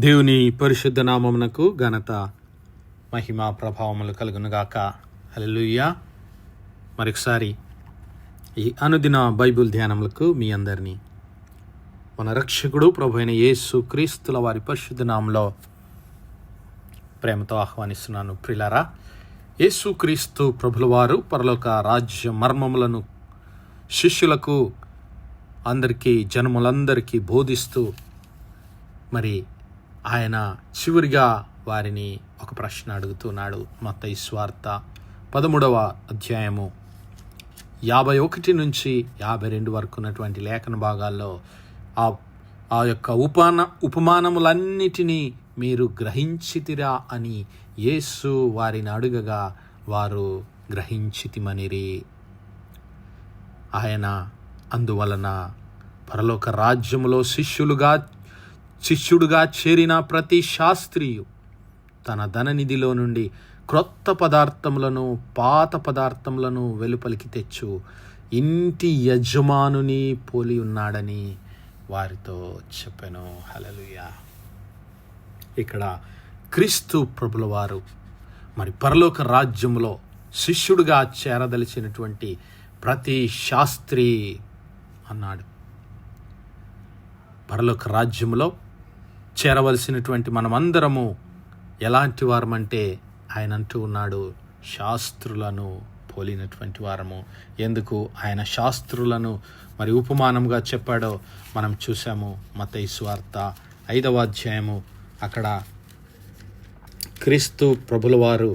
దేవుని పరిశుద్ధ నామమునకు ఘనత మహిమ ప్రభావములు కలుగునుగాక. హల్లెలూయా. మరొకసారి ఈ అనుదిన బైబిల్ ధ్యానములకు మీ అందరినీ మన రక్షకుడు ప్రభు అయిన యేసు క్రీస్తుల వారి పరిశుద్ధ నామంలో ప్రేమతో ఆహ్వానిస్తున్నాను. ప్రియులారా, యేసు క్రీస్తు ప్రభుల వారు పరలోక రాజ్య మర్మములను శిష్యులకు అందరికీ జనములందరికీ బోధిస్తూ మరి ఆయన చివరిగా వారిని ఒక ప్రశ్న అడుగుతున్నాడు. మత్తయి సువార్త 13వ అధ్యాయము 51 నుంచి 52 వరకు ఉన్నటువంటి లేఖన భాగాల్లో ఆ యొక్క ఉపమానములన్నిటినీ మీరు గ్రహించితిరా అని యేసు వారిని అడుగగా వారు గ్రహించితిమనిరి. ఆయన అందువలన పరలోక రాజ్యములో శిష్యుడుగా చేరిన ప్రతి శాస్త్రియు తన ధననిధిలో నుండి క్రొత్త పదార్థములను పాత పదార్థములను వెలుపలికి తెచ్చు ఇంటి యజమానుని పోలి ఉన్నాడని వారితో చెప్పెను. హల్లెలూయా. ఇక్కడ క్రీస్తు ప్రభుల వారు మరి పరలోక రాజ్యములో శిష్యుడుగా చేరదలిచినటువంటి ప్రతి శాస్త్రి అన్నాడు. పరలోక రాజ్యములో చేరవలసినటువంటి మనమందరము ఎలాంటి వారమంటే ఆయన అంటూ ఉన్నాడు, శాస్త్రులను పోలినటువంటి వారము. ఎందుకు ఆయన శాస్త్రులను మరి ఉపమానంగా చెప్పాడో మనం చూసాము. మత్తయి సువార్త 5వ అధ్యాయము అక్కడ క్రీస్తు ప్రభుల వారు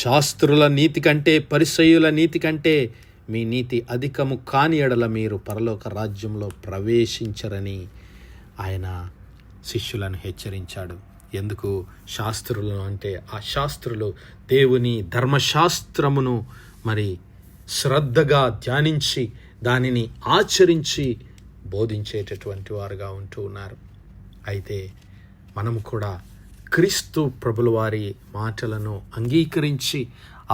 శాస్త్రుల నీతి కంటే పరిసయ్యుల నీతి కంటే మీ నీతి అధికము కాని ఎడల మీరు పరలోక రాజ్యంలో ప్రవేశించరని ఆయన శిష్యులను హెచ్చరించాడు. ఎందుకు శాస్త్రులు అంటే ఆ శాస్త్రులు దేవుని ధర్మశాస్త్రమును మరి శ్రద్ధగా ధ్యానించి దానిని ఆచరించి బోధించేటటువంటి వారుగా ఉంటూ ఉన్నారు. అయితే మనము కూడా క్రీస్తు ప్రభుల వారి మాటలను అంగీకరించి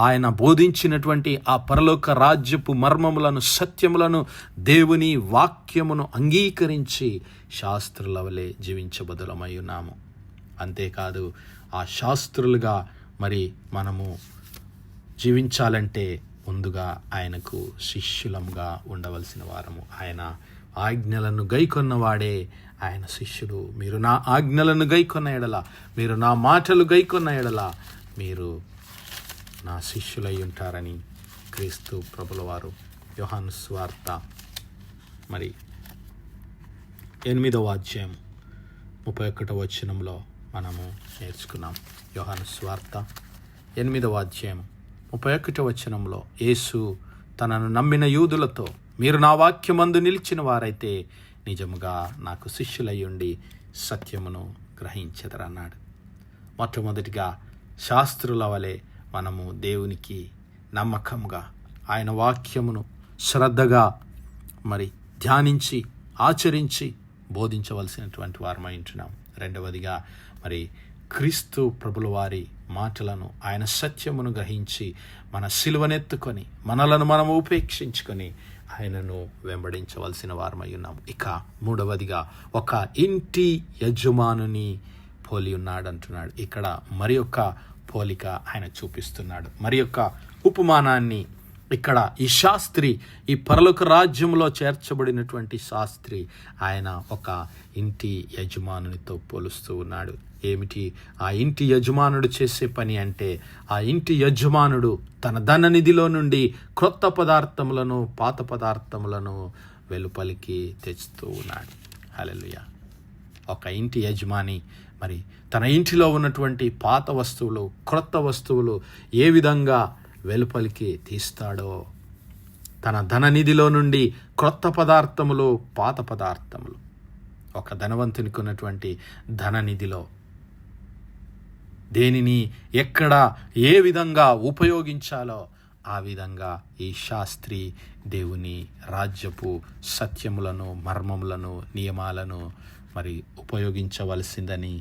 ఆయన బోధించినటువంటి ఆ పరలోక రాజ్యపు మర్మములను సత్యములను దేవుని వాక్యమును అంగీకరించి శాస్త్రుల వలె జీవించబదులమై ఉన్నాము. అంతేకాదు ఆ శాస్త్రులుగా మరి మనము జీవించాలంటే ముందుగా ఆయనకు శిష్యులముగా ఉండవలసిన వారము. ఆయన ఆజ్ఞలను గైకొన్నవాడే ఆయన శిష్యుడు. మీరు నా ఆజ్ఞలను గైకొన్న ఎడల, మీరు నా మాటలు గైకొన్న ఎడల మీరు నా శిష్యులై ఉంటారని క్రీస్తు ప్రభుల వారు యోహాను సువార్త మరి 8వ అధ్యాయం 31వ వచనంలో మనము నేర్చుకున్నాం. యోహాను సువార్త 8వ అధ్యాయం 31వ వచనంలో యేసు తనను నమ్మిన యూదులతో, మీరు నా వాక్యమందు నిలిచిన వారైతే నిజముగా నాకు శిష్యులై ఉండి సత్యమును గ్రహించెదరన్నాడు. మొట్టమొదటిగా శాస్త్రుల వలె మనము దేవునికి నమ్మకంగా ఆయన వాక్యమును శ్రద్ధగా మరి ధ్యానించి ఆచరించి బోధించవలసినటువంటి వారమై ఉంటున్నాం. రెండవదిగా మరి క్రీస్తు ప్రభుల వారి మాటలను ఆయన సత్యమును గ్రహించి మన సిలువనెత్తుకొని మనలను మనము ఉపేక్షించుకొని ఆయనను వెంబడించవలసిన వారమై ఉన్నాము. ఇక మూడవదిగా ఒక ఇంటి యజమానుని పోలి ఉన్నాడు అంటున్నాడు. ఇక్కడ మరి యొక్క పోలిక ఆయన చూపిస్తున్నాడు. మరి యొక్క ఉపమానాన్ని ఇక్కడ ఈ శాస్త్రి, ఈ పరలోక రాజ్యంలో చేర్చబడినటువంటి శాస్త్రి ఆయన ఒక ఇంటి యజమానునితో పోలుస్తూ ఉన్నాడు. ఏమిటి ఆ ఇంటి యజమానుడు చేసే పని అంటే, ఆ ఇంటి యజమానుడు తన ధననిధిలో నుండి క్రొత్త పదార్థములను పాత పదార్థములను వెలుపలికి తెచ్చుతూ ఉన్నాడు. హల్లెలూయా. ఒక ఇంటి యజమాని మరి తన ఇంటిలో ఉన్నటువంటి పాత వస్తువులు క్రొత్త వస్తువులు ఏ విధంగా వెలుపలికి తీస్తాడో, తన ధననిధిలో నుండి క్రొత్త పదార్థములు పాత పదార్థములు, ఒక ధనవంతునికి ఉన్నటువంటి ధననిధిలో దేనిని ఎక్కడ ఏ విధంగా ఉపయోగించాలో ఆ విధంగా ఈ శాస్త్రి దేవుని రాజ్యపు సత్యములను మర్మములను నియమాలను మరి ఉపయోగించవలసిందని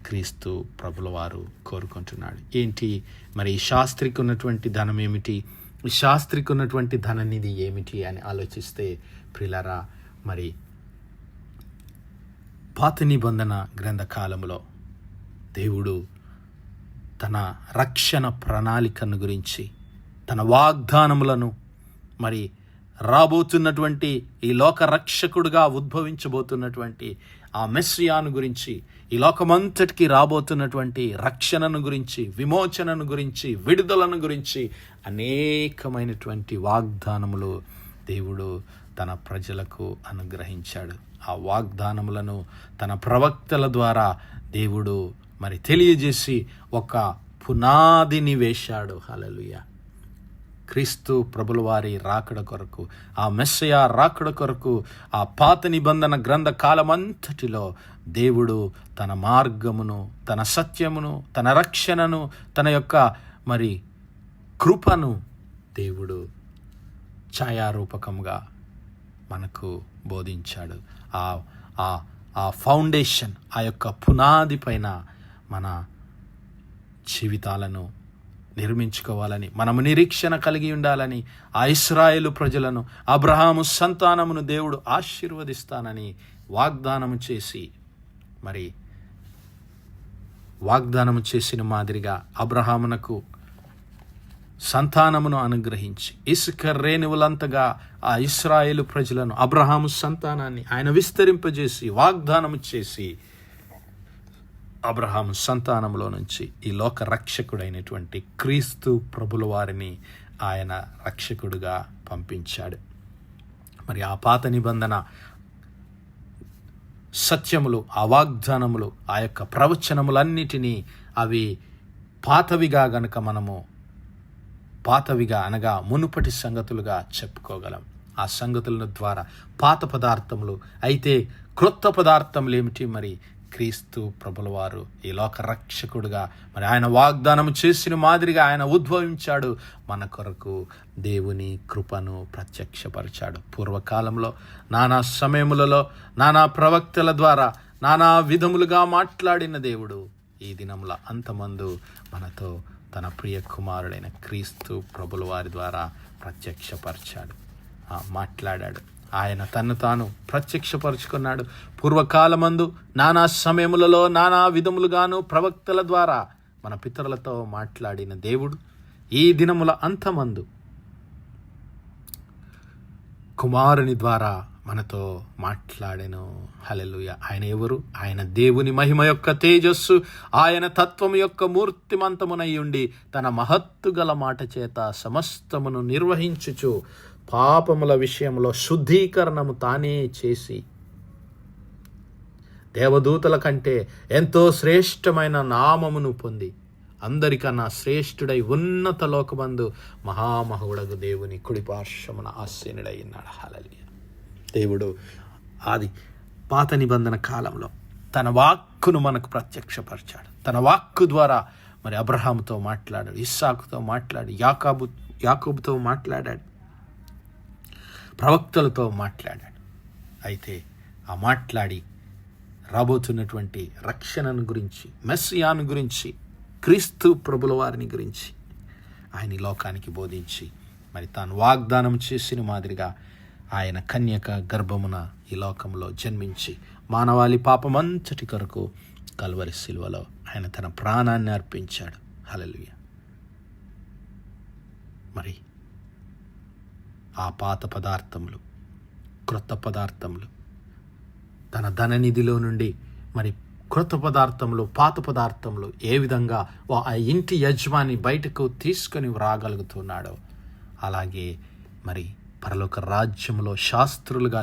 క్రీస్తు ప్రభుల వారు కోరుకుంటున్నాడు. ఏంటి మరి ఈ శాస్త్రికి ఉన్నటువంటి ధనం ఏమిటి, ఈ శాస్త్రికి ఉన్నటువంటి ధననిధి ఏమిటి అని ఆలోచిస్తే ప్రియులారా, మరి పాత నిబంధన గ్రంథకాలంలో దేవుడు తన రక్షణ ప్రణాళికను గురించి, తన వాగ్దానములను, మరి రాబోతున్నటువంటి ఈ లోక రక్షకుడుగా ఉద్భవించబోతున్నటువంటి ఆ మెస్సియాను గురించి, ఈ లోకమంతటికి రాబోతున్నటువంటి రక్షణను గురించి, విమోచనను గురించి, విడుదలను గురించి అనేకమైనటువంటి వాగ్దానములు దేవుడు తన ప్రజలకు అనుగ్రహించాడు. ఆ వాగ్దానములను తన ప్రవక్తల ద్వారా దేవుడు మరి తెలియజేసి ఒక పునాదిని వేశాడు. హల్లెలూయా. క్రీస్తు ప్రభుల వారి రాకడ కొరకు, ఆ మెస్సయా రాకడ కొరకు, ఆ పాత నిబంధన గ్రంథ కాలమంతటిలో దేవుడు తన మార్గమును, తన సత్యమును, తన రక్షణను, తన యొక్క మరి కృపను దేవుడు ఛాయారూపకంగా మనకు బోధించాడు. ఆ ఫౌండేషన్, ఆ యొక్క పునాది పైన మన జీవితాలను నిర్మించుకోవాలని, మనము నిరీక్షణ కలిగి ఉండాలని, ఆ ఇశ్రాయేలు ప్రజలను, అబ్రహాము సంతానమును దేవుడు ఆశీర్వదిస్తానని వాగ్దానము చేసి, మరి వాగ్దానము చేసిన మాదిరిగా అబ్రహామునకు సంతానమును అనుగ్రహించి, ఇసుక రేణువులంతగా ఆ ఇశ్రాయేలు ప్రజలను, అబ్రహాము సంతానాన్ని ఆయన విస్తరింపజేసి వాగ్దానము చేసి, అబ్రహాము సంతానంలో నుంచి ఈ లోక రక్షకుడైనటువంటి క్రీస్తు ప్రభుల వారిని ఆయన రక్షకుడుగా పంపించాడు. మరి ఆ పాత నిబంధన సత్యములు, ఆ వాగ్దానములు, ఆ యొక్క ప్రవచనములన్నిటినీ అవి పాతవిగా గనుక మనము పాతవిగా అనగా మునుపటి సంగతులుగా చెప్పుకోగలం. ఆ సంగతుల ద్వారా పాత పదార్థములు అయితే క్రొత్త పదార్థములు ఏమిటి? మరి క్రీస్తు ప్రభుల వారు ఈ లోక రక్షకుడుగా మరి ఆయన వాగ్దానం చేసిన మాదిరిగా ఆయన ఉద్భవించాడు. మన కొరకు దేవుని కృపను ప్రత్యక్షపరిచాడు. పూర్వకాలంలో నానా సమయములలో నానా ప్రవక్తల ద్వారా నానా విధములుగా మాట్లాడిన దేవుడు ఈ దినముల అంతమందు మనతో తన ప్రియ కుమారుడైన క్రీస్తు ప్రభుల వారి ద్వారా ప్రత్యక్షపరిచాడు, మాట్లాడాడు. ఆయన తన్ను తాను ప్రత్యక్షపరుచుకున్నాడు. పూర్వకాలమందు నానా సమయములలో నానా విధములుగాను ప్రవక్తల ద్వారా మన పితరులతో మాట్లాడిన దేవుడు ఈ దినముల అంతమందు కుమారుని ద్వారా మనతో మాట్లాడెను. హల్లెలూయా. ఆయన ఎవరు? ఆయన దేవుని మహిమ యొక్క తేజస్సు, ఆయన తత్వము యొక్క మూర్తిమంతమునై ఉండి తన మహత్తు గల మాట చేత సమస్తమును నిర్వహించుచు పాపముల విషయంలో శుద్ధీకరణము తానే చేసి దేవదూతల కంటే ఎంతో శ్రేష్టమైన నామమును పొంది అందరికన్నా శ్రేష్ఠుడై ఉన్నత లోకమందు మహామహుడగు దేవుని కుడిపార్శ్వమున ఆసీనుడై ఉన్నాడు. హల్లెలూయా. దేవుడు ఆది పాత నిబంధన కాలంలో తన వాక్కును మనకు ప్రత్యక్షపరిచాడు. తన వాక్కు ద్వారా మరి అబ్రహాముతో మాట్లాడాడు, ఇస్సాకుతో మాట్లాడి, యాకోబుతో మాట్లాడాడు, ప్రవక్తలతో మాట్లాడాడు. అయితే ఆ మాట్లాడి రాబోతున్నటువంటి రక్షణను గురించి, మెస్సియాను గురించి, క్రీస్తు ప్రభుల వారిని గురించి ఆయన ఈ లోకానికి బోధించి మరి తాను వాగ్దానం చేసిన మాదిరిగా ఆయన కన్యక గర్భమున ఈ లోకంలో జన్మించి మానవాళి పాపమంతటి కొరకు కల్వరి శిలువలో ఆయన తన ప్రాణాన్ని అర్పించాడు. హల్లెలూయా. మరి ఆ పాత పదార్థములు, క్రొత్త పదార్థములు, తన ధననిధిలో నుండి మరి క్రొత్త పదార్థములు, పాత పదార్థములు ఏ విధంగా ఆ ఇంటి యజమాని బయటకు తీసుకొని రాగలుగుతున్నాడో అలాగే మరి పరలోక రాజ్యములో శాస్త్రులుగా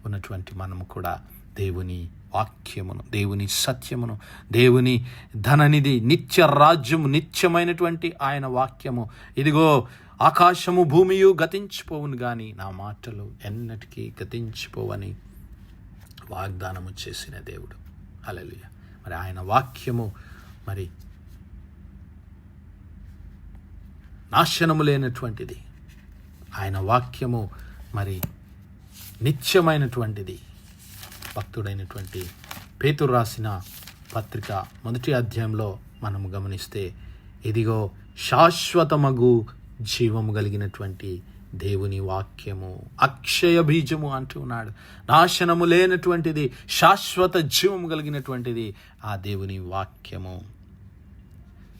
ఉన్నటువంటి మనము కూడా దేవుని వాక్యమును, దేవుని సత్యమును, దేవుని ధననిధి, నిత్య రాజ్యము, నిత్యమైనటువంటి ఆయన వాక్యము, ఇదిగో ఆకాశము భూమియు గతించిపోవును గాని నా మాటలు ఎన్నటికీ గతించిపోవని వాగ్దానము చేసిన దేవుడు. హల్లెలూయా. మరి ఆయన వాక్యము మరి నాశనము లేనటువంటిది. ఆయన వాక్యము మరి నిత్యమైనటువంటిది. భక్తుడైనటువంటి పేతురు రాసిన పత్రిక 1వ అధ్యాయంలో మనము గమనిస్తే, ఇదిగో శాశ్వతమగు జీవము కలిగినటువంటి దేవుని వాక్యము అక్షయ బీజము అంటూ ఉన్నాడు. నాశనము లేనటువంటిది, శాశ్వత జీవము కలిగినటువంటిది ఆ దేవుని వాక్యము.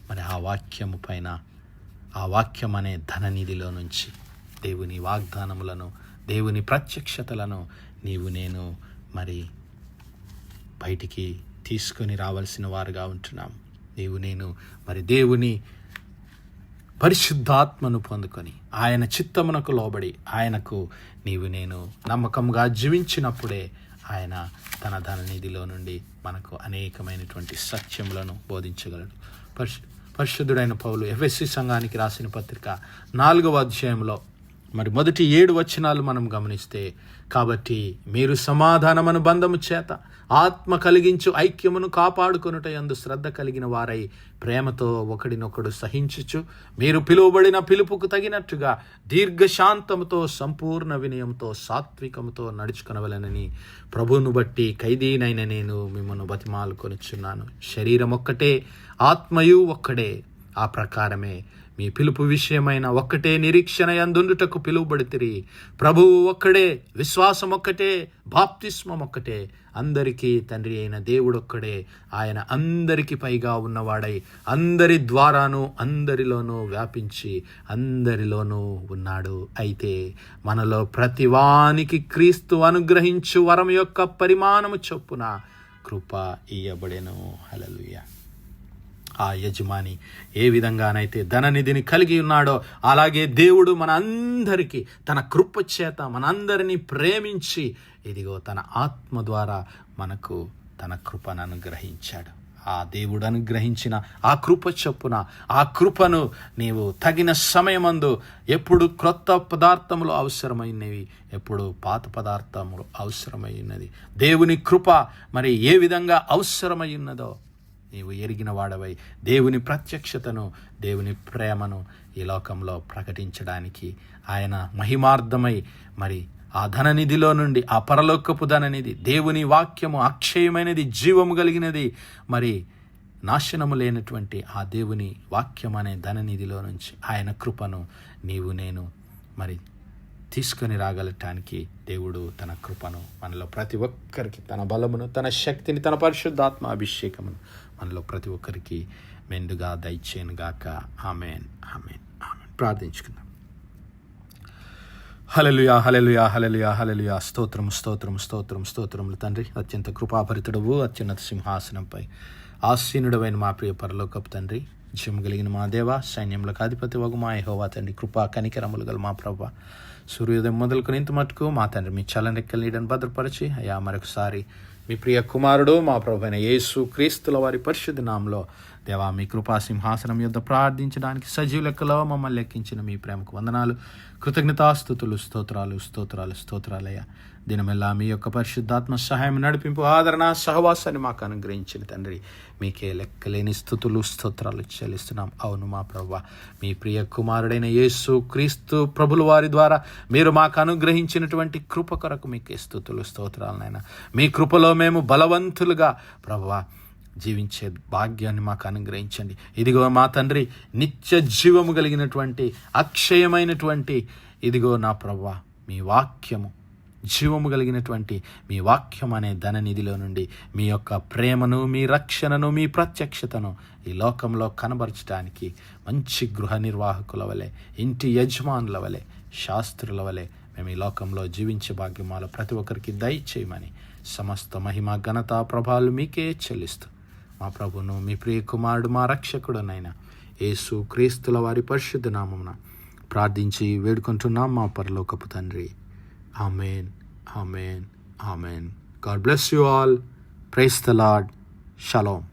మరి ఆ వాక్యము పైన, ఆ వాక్యం అనే ధననిధిలో నుంచి దేవుని వాగ్దానములను, దేవుని ప్రత్యక్షతలను నీవు నేను మరి బయటికి తీసుకొని రావాల్సిన వారుగా ఉంటున్నాం. నీవు నేను మరి దేవుని పరిశుద్ధాత్మను పొందుకొని ఆయన చిత్తమునకు లోబడి ఆయనకు నీవు నేను నమ్మకంగా జీవించినప్పుడే ఆయన తన ధననిధిలో నుండి మనకు అనేకమైనటువంటి సత్యములను బోధించగలడు. పరిశుద్ధుడైన పౌలు ఎఫెసీ సంఘానికి రాసిన పత్రిక 4వ అధ్యాయంలో మరి మొదటి 7 వచనాలు మనం గమనిస్తే, కాబట్టి మీరు సమాధానమను బంధము చేత ఆత్మ కలిగించు ఐక్యమును కాపాడుకొనుట యందు శ్రద్ధ కలిగిన వారై ప్రేమతో ఒకడినొకడు సహించుచు మీరు పిలువబడిన పిలుపుకు తగినట్టుగా దీర్ఘశాంతముతో సంపూర్ణ వినయంతో సాత్వికముతో నడుచుకొనవలెనని ప్రభువును బట్టి ఖైదీనైన నేను మిమ్మల్ని బతిమాలుకొనుచున్నాను. శరీరం ఒక్కటే, ఆత్మయు ఒక్కడే. ఆ ప్రకారమే మీ పిలుపు విషయమైన ఒక్కటే నిరీక్షణ యందుండుటకు పిలువబడితిరి. ప్రభువు ఒక్కడే, విశ్వాసం ఒక్కటే, బాప్తిస్మం ఒక్కటే, అందరికీ తండ్రి అయిన దేవుడొక్కడే. ఆయన అందరికి పైగా ఉన్నవాడై అందరి ద్వారాను అందరిలోనూ వ్యాపించి అందరిలోనూ ఉన్నాడు. అయితే మనలో ప్రతివానికి క్రీస్తు అనుగ్రహించు వరం యొక్క పరిమాణము చొప్పున కృప ఇయ్యబడెను. హల్లెలూయా. ఆ యజమాని ఏ విధంగానైతే ధననిధిని కలిగి ఉన్నాడో అలాగే దేవుడు మన అందరికీ తన కృప చేత మనందరినీ ప్రేమించి ఇదిగో తన ఆత్మ ద్వారా మనకు తన కృపను అనుగ్రహించాడు. ఆ దేవుడు అనుగ్రహించిన ఆ కృప చొప్పున ఆ కృపను నీవు తగిన సమయమందు, ఎప్పుడు క్రొత్త పదార్థములు అవసరమైనవి, ఎప్పుడు పాత పదార్థములు అవసరమైనది, దేవుని కృప మరి ఏ విధంగా అవసరమై ఉన్నదో నీవు ఎరిగిన వాడవై దేవుని ప్రత్యక్షతను, దేవుని ప్రేమను ఈ లోకంలో ప్రకటించడానికి ఆయన మహిమార్థమై మరి ఆ ధననిధిలో నుండి, ఆ పరలోకపు ధననిధి దేవుని వాక్యము అక్షయమైనది, జీవము కలిగినది, మరి నాశనము లేనటువంటి ఆ దేవుని వాక్యం అనే ధననిధిలో నుంచి ఆయన కృపను నీవు నేను మరి తీసుకొని రాగలటానికి దేవుడు తన కృపను మనలో ప్రతి ఒక్కరికి, తన బలమును, తన శక్తిని, తన పరిశుద్ధాత్మ అభిషేకమును మనలో ప్రతి ఒక్కరికి మెండుగా దయచేయనుగాక. ఆమేన్, ఆమేన్, ఆమేన్. ప్రార్థించుకుందాం. హల్లెలూయా, హల్లెలూయా, హల్లెలూయా, హల్లెలూయా. స్తోత్రము, స్తోత్రము, స్తోత్రము, స్తోత్రములు తండ్రి. అత్యంత కృపాపరితుడవు, అత్యున్నత సింహాసనంపై ఆసీనుడవైన మా ప్రియ పరలోకపు తండ్రి, జీవము కలిగిన మా దేవ, సైన్యములకు అధిపతి వగు మా యెహోవా తండ్రి, కృపా కనికరములు గల మా ప్రభువా, సూర్యోదయం మొదలుకొని ఇంత మటుకు మా తండ్రి మీ చల్లనెక్కల నీడను భద్రపరిచి అయ్యా మరొకసారి మీ ప్రియ కుమారుడు మా ప్రభు అయిన యేసు క్రీస్తుల వారి పరిశుద్ధ నామములో దేవా మీ కృపా సింహాసనం యొద్ద ప్రార్థించడానికి సజీవ లెక్కలో మమ్మల్ని లెక్కించిన మీ ప్రేమకు వందనాలు, కృతజ్ఞతాస్తుతులు, స్తోత్రాలు, స్తోత్రాలు, స్తోత్రాలయ్యా. దినమెల్లా మీ యొక్క పరిశుద్ధాత్మ సహాయం, నడిపింపు, ఆదరణ, సహవాసాన్ని మాకు అనుగ్రహించిన తండ్రి మీకే లెక్కలేని స్తుతులు, స్తోత్రాలు చెల్లిస్తున్నాం. అవును మా ప్రభువా, మీ ప్రియ కుమారుడైన యేసు క్రీస్తు ప్రభుల వారి ద్వారా మీరు మాకు అనుగ్రహించినటువంటి కృప కొరకు మీకే స్తుతులు, స్తోత్రాలనైనా. మీ కృపలో మేము బలవంతులుగా ప్రభువా జీవించే భాగ్యాన్ని మాకు అనుగ్రహించండి. ఇదిగో మా తండ్రి, నిత్య జీవము కలిగినటువంటి అక్షయమైనటువంటి ఇదిగో నా ప్రభువా మీ వాక్యము, జీవము కలిగినటువంటి మీ వాక్యం అనే ధననిధిలో నుండి మీ యొక్క ప్రేమను, మీ రక్షణను, మీ ప్రత్యక్షతను ఈ లోకంలో కనబరచడానికి మంచి గృహ నిర్వాహకుల వలె, ఇంటి యజమానుల వలె, శాస్త్రుల వలె మేము ఈ లోకంలో జీవించే భాగ్యమాలో ప్రతి ఒక్కరికి దయచేయమని సమస్త మహిమ, ఘనత, ప్రభావాలు మీకే చెల్లిస్తూ మా ప్రభును, మీ ప్రియ కుమారుడు, మా రక్షకుడునైనా యేసు క్రీస్తుల వారి పరిశుద్ధ నామమున ప్రార్థించి వేడుకుంటున్నాం మా పరలోకపు తండ్రి. Amen, amen, amen. God bless you all. Praise the Lord. Shalom.